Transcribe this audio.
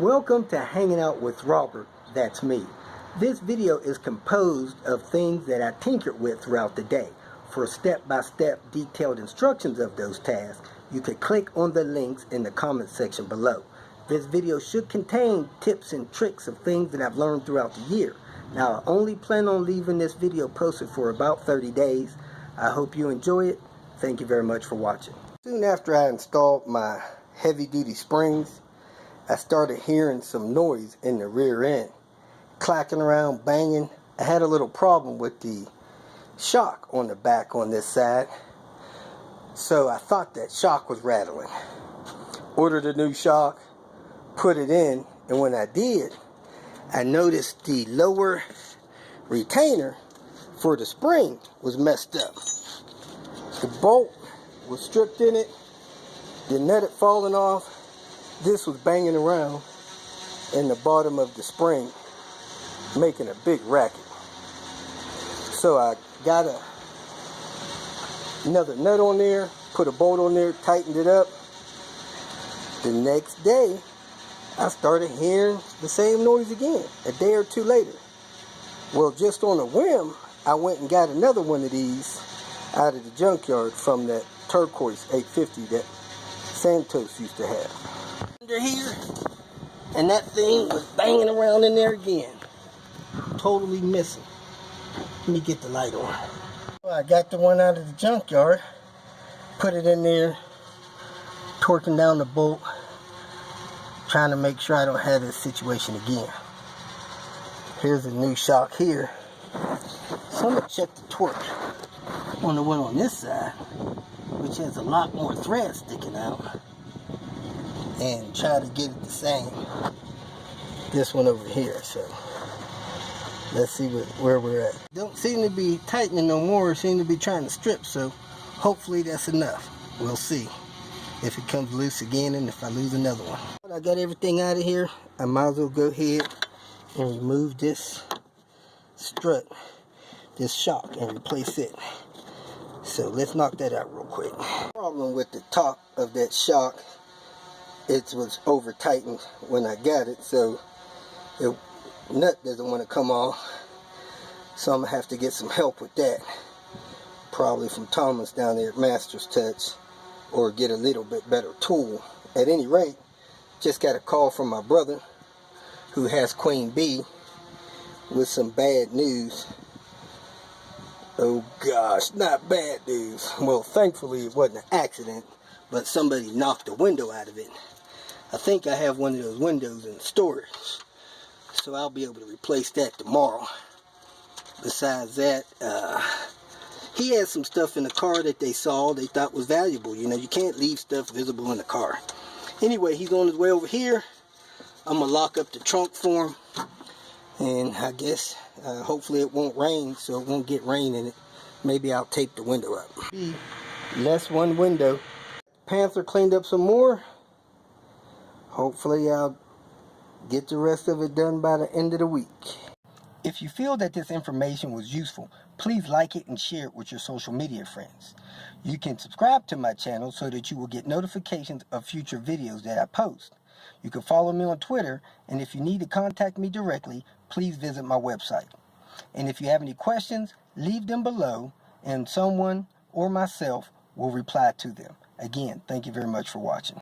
Welcome to Hanging Out with Robert, that's me. This video is composed of things that I tinkered with throughout the day. For step-by-step detailed instructions of those tasks, you could click on the links in the comment section below. This video should contain tips and tricks of things that I've learned throughout the year. Now, I only plan on leaving this video posted for about 30 days. I hope you enjoy it. Thank you very much for watching. Soon after I installed my heavy-duty springs, I started hearing some noise in the rear end, clacking around, banging. I had a little problem with the shock on the back on this side, so I thought that shock was rattling. Ordered a new shock, put it in, and when I did, I noticed the lower retainer for the spring was messed up. The bolt was stripped in it, the nut had fallen off. This was banging around in the bottom of the spring, making a big racket. So I got another nut on there, put a bolt on there, tightened it up. The next day, I started hearing the same noise again, a day or two later. Well, just on a whim, I went and got another one of these out of the junkyard from that turquoise 850 that Santos used to have. Under here, and that thing was banging around in there again, totally missing. Let me get the light on. Well, I got the one out of the junkyard, put it in there, torquing down the bolt, trying to make sure I don't have this situation again. Here's a new shock here. So I'm going to check the torque on the one on this side, which has a lot more thread sticking out, and try to get it the same. This one over here. So let's see where we're at. Don't seem to be tightening no more. Seem to be trying to strip. So hopefully that's enough. We'll see if it comes loose again and if I lose another one. I got everything out of here. I might as well go ahead and remove this strut, this shock, and replace it. So let's knock that out real quick. Problem with the top of that shock, it was over tightened when I got it, so the nut doesn't want to come off. So I'm gonna have to get some help with that, probably from Thomas down there at Master's Touch, or get a little bit better tool. At any rate, just got a call from my brother who has Queen Bee with some bad news. Oh gosh, not bad news. Well, thankfully it wasn't an accident, but somebody knocked the window out of it. I think I have one of those windows in storage, so I'll be able to replace that tomorrow. Besides that, he had some stuff in the car that they saw they thought was valuable. You know, you can't leave stuff visible in the car. Anyway, he's on his way over here. I'm going to lock up the trunk for him, and I guess hopefully it won't rain, so it won't get rain in it. Maybe I'll tape the window up. That's one window. Panther cleaned up some more. Hopefully I'll get the rest of it done by the end of the week. If you feel that this information was useful, please like it and share it with your social media friends. You can subscribe to my channel so that you will get notifications of future videos that I post. You can follow me on Twitter, and if you need to contact me directly, please visit my website. And if you have any questions, leave them below, and someone or myself will reply to them. Again, thank you very much for watching.